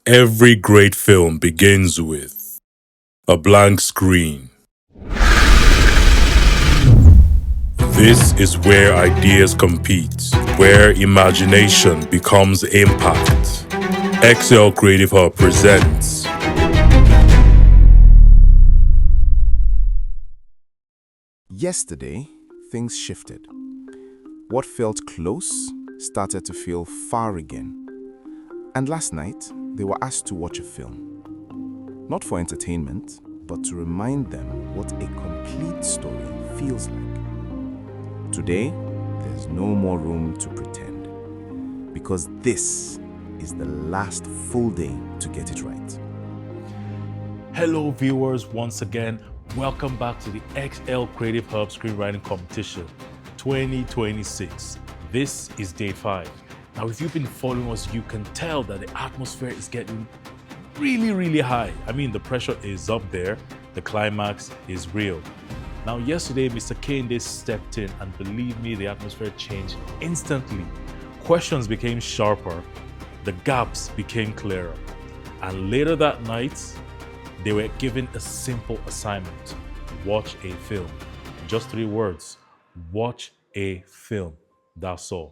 Every great film begins with a blank screen. This is where ideas compete, where imagination becomes impact. XL Creative Hub presents Yesterday, things shifted. What felt close started to feel far again. And last night, they were asked to watch a film. Not for entertainment, but to remind them what a complete story feels like. Today, there's no more room to pretend, because this is the last full day to get it right. Hello viewers, once again, welcome back to the XL Creative Hub Screenwriting Competition 2026. This is day 5. Now, if you've been following us, you can tell that the atmosphere is getting really high. I mean, the pressure is up there. The climax is real. Now, yesterday, Mr. Kende stepped in, and believe me, the atmosphere changed instantly. Questions became sharper. The gaps became clearer. And later that night, they were given a simple assignment: watch a film. Just 3 words: watch a film. That's all.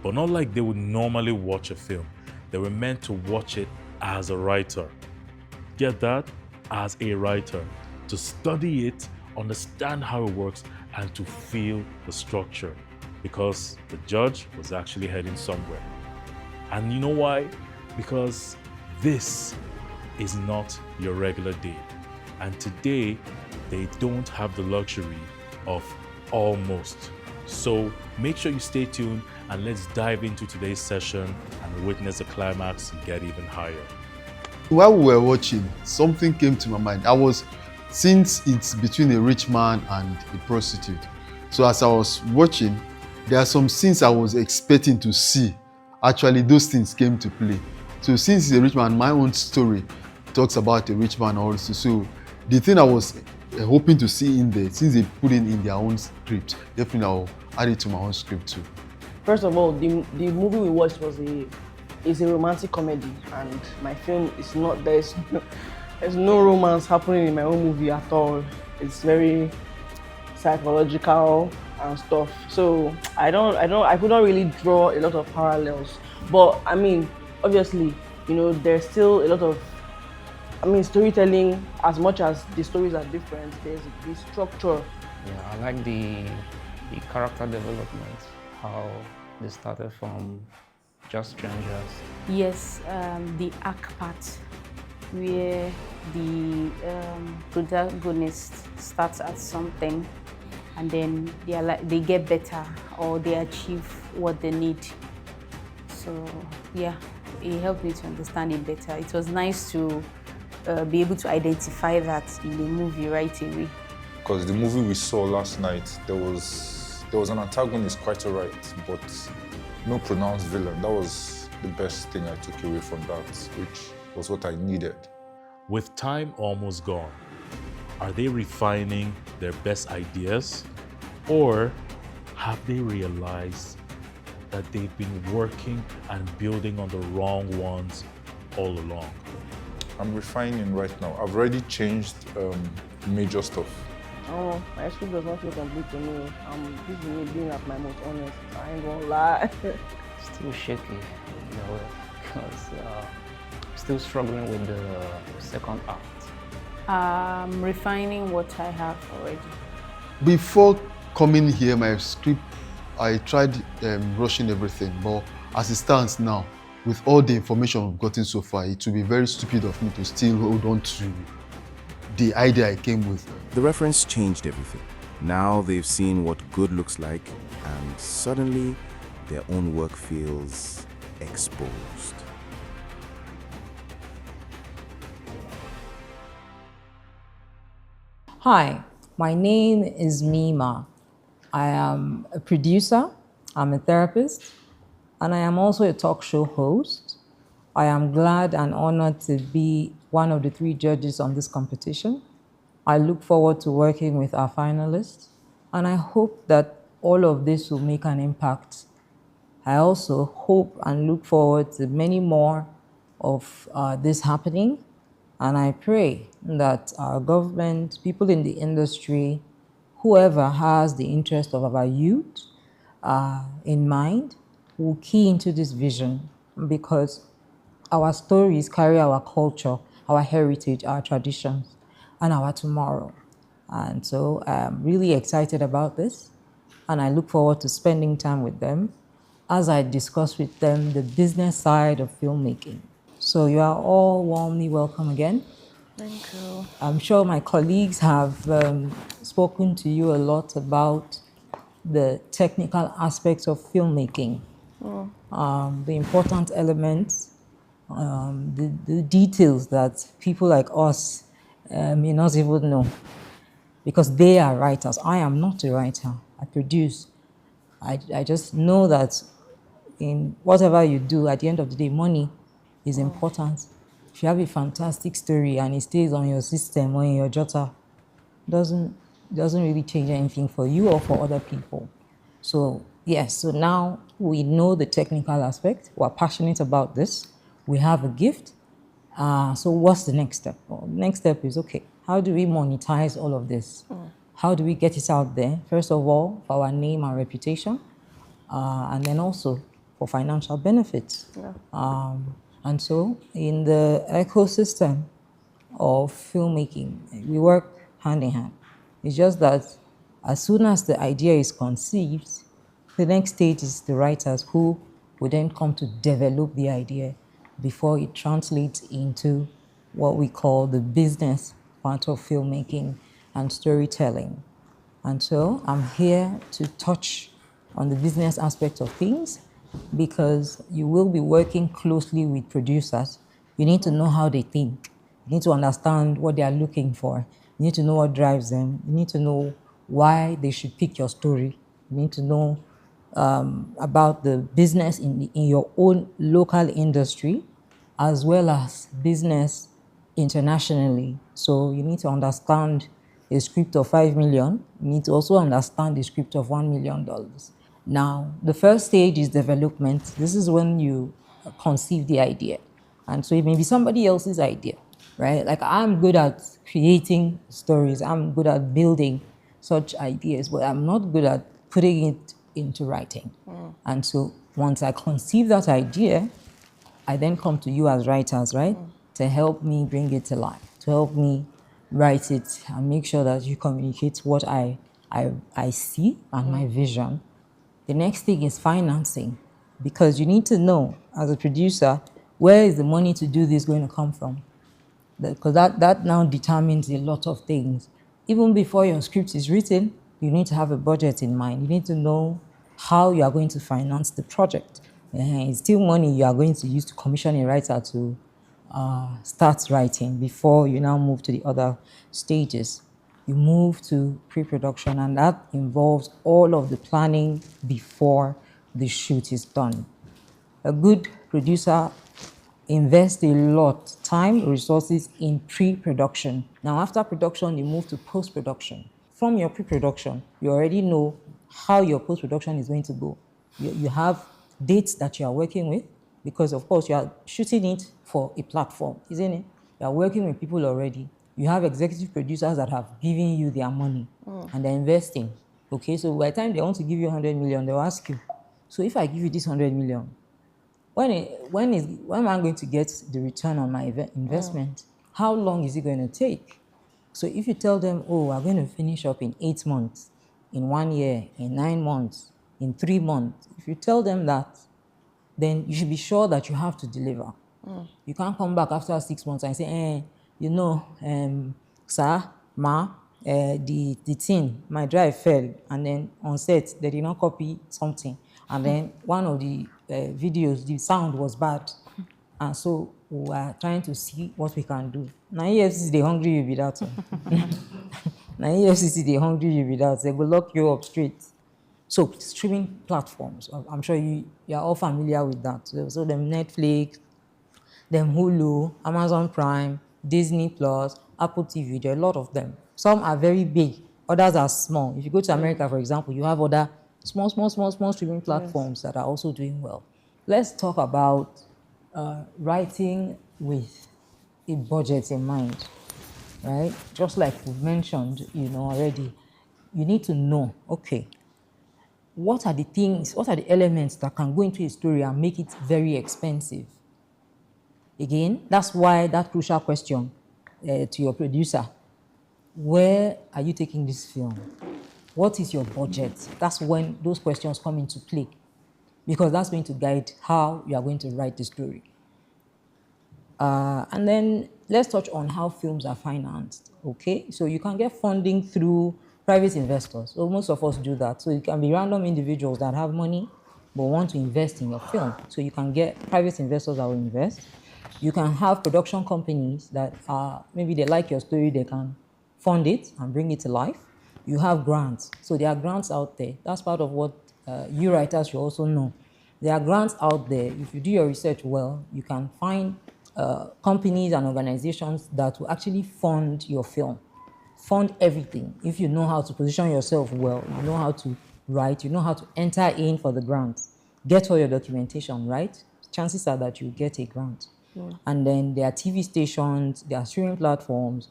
But not like they would normally watch a film. They were meant to watch it as a writer. Get that? As a writer. To study it, understand how it works, and to feel the structure. Because the judge was actually heading somewhere. And you know why? Because this is not your regular day. And today, they don't have the luxury of almost. So make sure you stay tuned, and let's dive into today's session and witness the climax get even higher. While we were watching, something came to my mind. Since it's between a rich man and a prostitute, so as I was watching, there are some scenes I was expecting to see. Actually, those things came to play. So since it's a rich man, my own story talks about a rich man also. So the thing I was hoping to see in there, since they put it in their own script, definitely I'll add it to my own script too. First of all, the movie we watched is a romantic comedy, and my film is not. There's no romance happening in my own movie at all. It's very psychological and stuff. So I could not really draw a lot of parallels. But I mean, obviously, there's still a lot of, storytelling. As much as the stories are different, there's the structure. Yeah, I like the character development, how they started from just strangers. Yes, the arc part, where the protagonist starts at something and then they get better, or they achieve what they need. So yeah, it helped me to understand it better. It was nice to be able to identify that in the movie right away. Because the movie we saw last night, there was an antagonist, quite alright, but no pronounced villain. That was the best thing I took away from that, which was what I needed. With time almost gone, are they refining their best ideas, or have they realized that they've been working and building on the wrong ones all along? I'm refining right now. I've already changed major stuff. Oh, my script does not feel complete to me. This is me being at my most honest. I ain't gonna lie. Still shaky in a way, because still struggling with the second act. Refining what I have already. Before coming here, my script, I tried rushing everything, but as it stands now, with all the information we've gotten so far, it would be very stupid of me to still hold on to the idea I came with. The reference changed everything. Now they've seen what good looks like, and suddenly their own work feels exposed. Hi, my name is Mima. I am a producer, I'm a therapist, and I am also a talk show host. I am glad and honored to be one of the 3 judges on this competition. I look forward to working with our finalists, and I hope that all of this will make an impact. I also hope and look forward to many more of this happening. And I pray that our government, people in the industry, whoever has the interest of our youth in mind, will key into this vision, because our stories carry our culture, our heritage, our traditions, and our tomorrow. And so I'm really excited about this, and I look forward to spending time with them as I discuss with them the business side of filmmaking. So you are all warmly welcome again. Thank you. I'm sure my colleagues have spoken to you a lot about the technical aspects of filmmaking, the important elements, the details that people like us may not even know, because they are writers. I am not a writer. I produce. I just know that in whatever you do, at the end of the day, money is important. If you have a fantastic story and it stays on your system or in your jotter, doesn't really change anything for you or for other people. So yes, so now we know the technical aspect. We're passionate about this. We have a gift. So what's the next step? Well, the next step is, okay, how do we monetize all of this? How do we get it out there? First of all, for our name and reputation, and then also for financial benefits. Yeah. And so in the ecosystem of filmmaking, we work hand in hand. It's just that as soon as the idea is conceived, the next stage is the writers who will then come to develop the idea before it translates into what we call the business part of filmmaking and storytelling. And so I'm here to touch on the business aspect of things, because you will be working closely with producers. You need to know how they think. You need to understand what they are looking for. You need to know what drives them. You need to know why they should pick your story. You need to know about the business in your own local industry, as well as business internationally. So you need to understand a script of 5 million. You need to also understand the script of $1 million. Now, the first stage is development. This is when you conceive the idea. And so it may be somebody else's idea, right? Like, I'm good at creating stories. I'm good at building such ideas, but I'm not good at putting it into writing. And so once I conceive that idea, I then come to you as writers, right? To help me bring it to life, to help me write it and make sure that you communicate what I see and my vision. The next thing is financing, because you need to know, as a producer, where is the money to do this going to come from? Because that now determines a lot of things. Even before your script is written, you need to have a budget in mind. You need to know how you are going to finance the project. It's still money you are going to use to commission a writer to start writing before you now move to the other stages. You move to pre-production, and that involves all of the planning before the shoot is done. A good producer invests a lot, time, resources in pre-production. Now, after production, you move to post-production. From your pre-production, you already know how your post-production is going to go. You have dates that you are working with, because of course you are shooting it for a platform, isn't it? You are working with people already. You have executive producers that have given you their money and they're investing. Okay, so by the time they want to give you 100 million, they'll ask you, so if I give you this 100 million, when am I going to get the return on my investment? How long is it going to take? So if you tell them, oh, we're going to finish up in 8 months, in 1 year, in 9 months, in 3 months, if you tell them that, then you should be sure that you have to deliver. You can't come back after 6 months and say, sir, the thing, my drive fell, and then on set, they did not copy something. And then one of the videos, the sound was bad. And so we are trying to see what we can do. Now, EFCC, they hungry you without. Now, EFCC, they hungry you without. They will lock you up straight. So, streaming platforms, I'm sure you are all familiar with that. So them Netflix, them Hulu, Amazon Prime, Disney Plus, Apple TV, there are a lot of them. Some are very big, others are small. If you go to America, for example, you have other small streaming platforms that are also doing well. Let's talk about writing with a budget in mind, right? Just like we've mentioned, already, you need to know, okay, what are the elements that can go into a story and make it very expensive? Again, that's why that crucial question to your producer, where are you taking this film? What is your budget? That's when those questions come into play, because that's going to guide how you are going to write the story. And then let's touch on how films are financed, okay? So you can get funding through private investors. So most of us do that. So it can be random individuals that have money but want to invest in your film. So you can get private investors that will invest. You can have production companies that maybe they like your story, they can fund it and bring it to life. You have grants. So there are grants out there. That's part of what you writers should also know. There are grants out there. If you do your research well, you can find companies and organizations that will actually fund your film, fund everything. If you know how to position yourself well, you know how to write, you know how to enter in for the grant, get all your documentation right, chances are that you get a grant. And then there are TV stations, there are streaming platforms.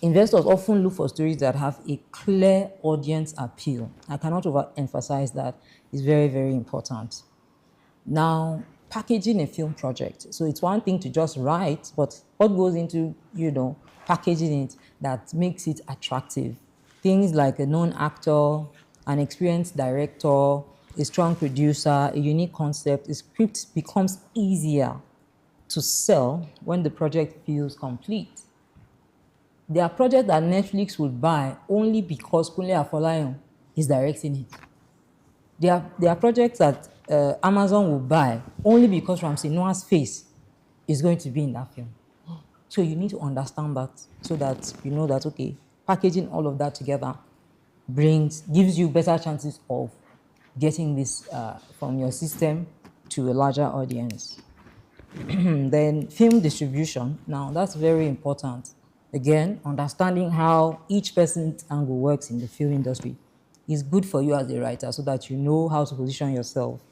Investors often look for stories that have a clear audience appeal. I cannot overemphasize that. It's very, very important. Now, packaging a film project. So it's one thing to just write, but what goes into, packaging it that makes it attractive? Things like a known actor, an experienced director, a strong producer, a unique concept. The script becomes easier to sell when the project feels complete. There are projects that Netflix would buy only because Kunle Afolayan is directing it. There are projects that Amazon will buy only because Ramsey Noah's face is going to be in that film. So you need to understand that so that you know that, okay, packaging all of that together gives you better chances of getting this from your system to a larger audience. Then film distribution. Now that's very important. Again, understanding how each person's angle works in the film industry is good for you as a writer so that you know how to position yourself.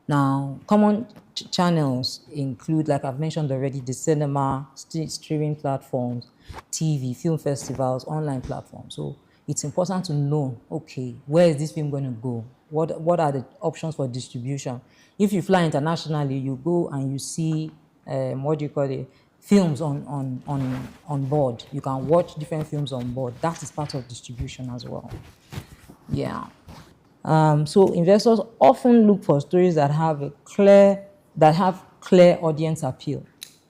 Now, common channels include, like I've mentioned already, the cinema, streaming platforms, TV, film festivals, online platforms. So it's important to know, okay, where is this film going to go? What are the options for distribution? If you fly internationally, you go and you see, films on board. You can watch different films on board. That is part of distribution as well. Yeah. So investors often look for stories that have clear audience appeal,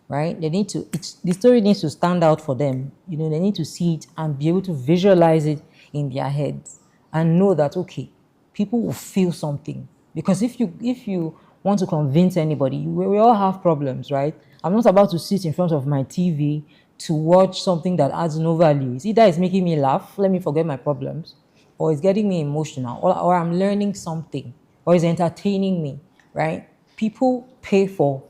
right? The story needs to stand out for them. They need to see it and be able to visualize it in their heads and know that, okay, people will feel something. Because if you want to convince anybody, we all have problems, right? I'm not about to sit in front of my TV to watch something that adds no value. It's either it's making me laugh, let me forget my problems, or it's getting me emotional, or I'm learning something, or it's entertaining me, right? People pay for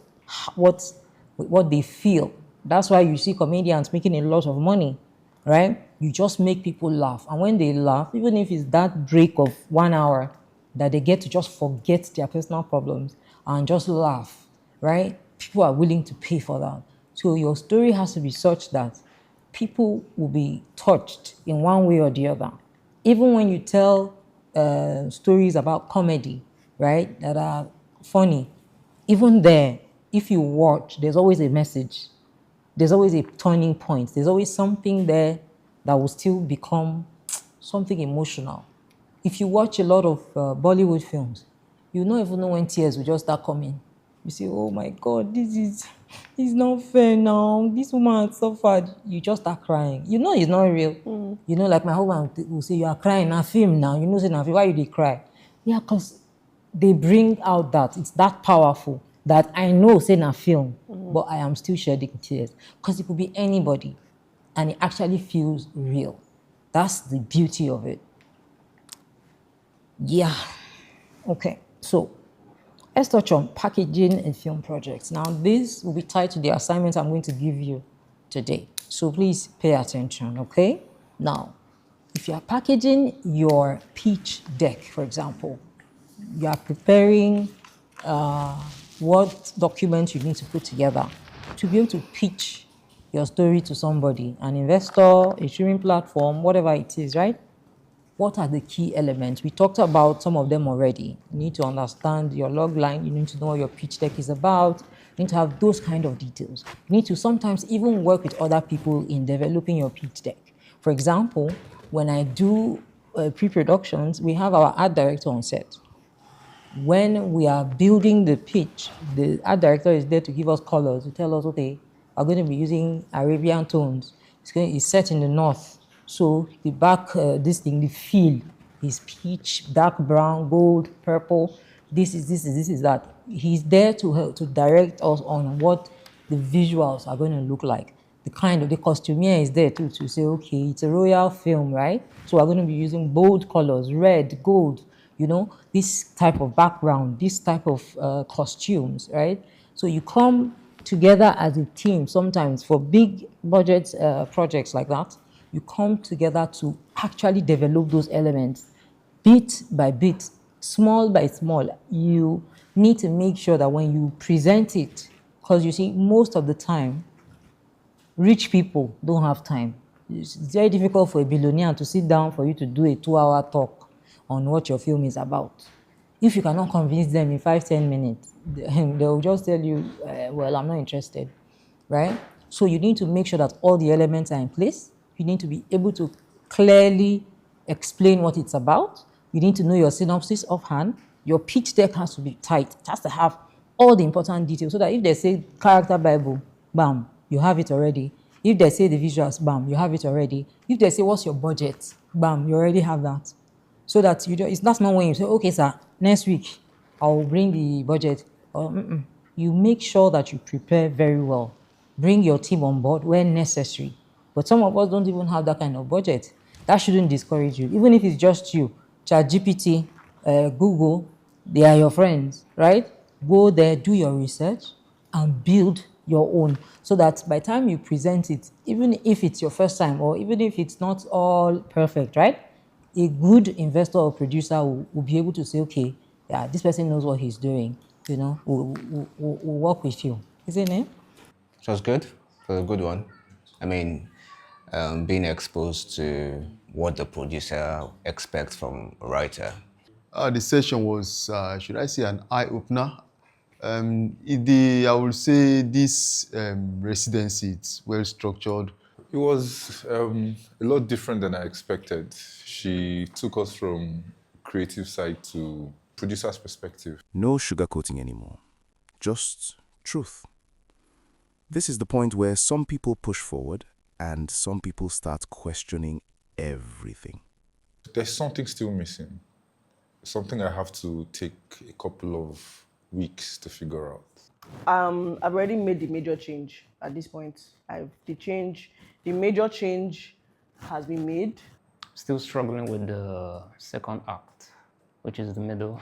what they feel. That's why you see comedians making a lot of money, right? You just make people laugh. And when they laugh, even if it's that break of 1 hour, that they get to just forget their personal problems and just laugh, right? People are willing to pay for that. So your story has to be such that people will be touched in one way or the other. Even when you tell stories about comedy, right, that are funny, even there, if you watch, there's always a message. There's always a turning point. There's always something there that will still become something emotional. If you watch a lot of Bollywood films, you don't even know when tears will just start coming. You say, oh my God, it's not fair now. This woman has suffered. You just start crying. You know it's not real. Like my husband will say, you are crying in a film now. You know, say, now, why you cry? Yeah, because they bring out that it's that powerful that I know, say, in a film, but I am still shedding tears. Because it could be anybody, and it actually feels real. That's the beauty of it. Yeah. Okay. So let's touch on packaging and film projects. Now, this will be tied to the assignment I'm going to give you today. So please pay attention, okay? Now, if you are packaging your pitch deck, for example, you are preparing what documents you need to put together to be able to pitch your story to somebody, an investor, a streaming platform, whatever it is, right? What are the key elements? We talked about some of them already. You need to understand your log line. You need to know what your pitch deck is about. You need to have those kind of details. You need to sometimes even work with other people in developing your pitch deck. For example, when I do pre-productions, we have our art director on set. When we are building the pitch, the art director is there to give us colors, to tell us, okay, we're going to be using Arabian tones. It's set in the north. So the back, the feel is peach, dark brown, gold, purple. This is that. He's there to help, to direct us on what the visuals are going to look like. The costumier is there too to say, okay, it's a royal film, right? So we're going to be using bold colors, red, gold, this type of background, this type of costumes, right? So you come together as a team sometimes for big budget projects like that. You come together to actually develop those elements bit by bit, small by small. You need to make sure that when you present it, because you see, most of the time, rich people don't have time. It's very difficult for a billionaire to sit down for you to do a 2-hour talk on what your film is about. If you cannot convince them in 5-10 minutes, they'll just tell you, well, I'm not interested, right? So you need to make sure that all the elements are in place. You need to be able to clearly explain what it's about. You need to know your synopsis offhand. Your pitch deck has to be tight. It has to have all the important details so that if they say character Bible, bam, you have it already. If they say the visuals, bam, you have it already. If they say what's your budget, bam, you already have that. So that that's not when you say, okay, sir, next week I'll bring the budget. You make sure that you prepare very well. Bring your team on board when necessary. But some of us don't even have that kind of budget. That shouldn't discourage you. Even if it's just you, ChatGPT, Google, they are your friends, right? Go there, do your research, and build your own. So that by the time you present it, even if it's your first time or even if it's not all perfect, right? A good investor or producer will be able to say, okay, yeah, this person knows what he's doing. We'll work with you. Isn't it? It was good. It was a good one. I mean, being exposed to what the producer expects from a writer. The session was, should I say, an eye-opener. I would say this residency, it's well-structured. It was a lot different than I expected. She took us from creative side to producer's perspective. No sugarcoating anymore. Just truth. This is the point where some people push forward and some people start questioning everything. There's something still missing. Something I have to take a couple of weeks to figure out. I've already made the major change at this point. The major change has been made. Still struggling with the second act, which is the middle.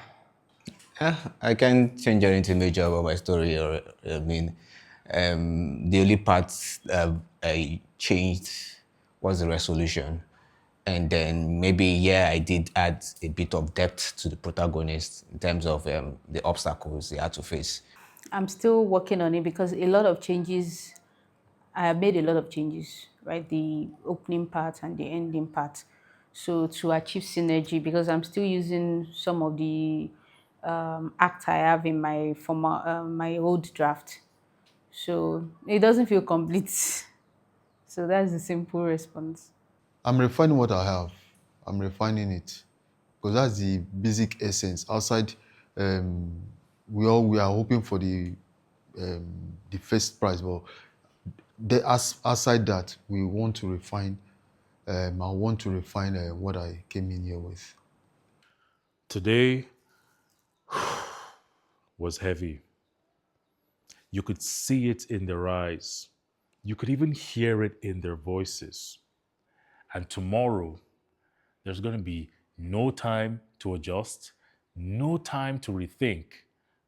I can't change anything major about my story. The only part I changed was the resolution. And then maybe, I did add a bit of depth to the protagonist in terms of the obstacles they had to face. I'm still working on it because I have made a lot of changes, right? The opening part and the ending part. So to achieve synergy, because I'm still using some of the act I have in my my old draft. So it doesn't feel complete. So that's the simple response. I'm refining what I have. I'm refining it because that's the basic essence. Outside, we are hoping for the first prize, but outside that, we want to refine. I want to refine what I came in here with. Today was heavy. You could see it in their eyes. You could even hear it in their voices. And tomorrow, there's going to be no time to adjust, no time to rethink,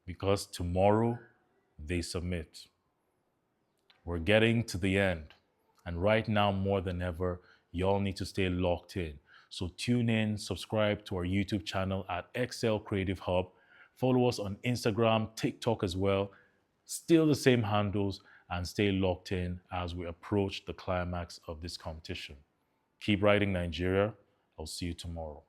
because tomorrow they submit. We're getting to the end. And right now, more than ever, y'all need to stay locked in. So tune in, subscribe to our YouTube channel at XL Creative Hub Follow us on Instagram, TikTok as well. Still the same handles, and stay locked in as we approach the climax of this competition. Keep writing, Nigeria. I'll see you tomorrow.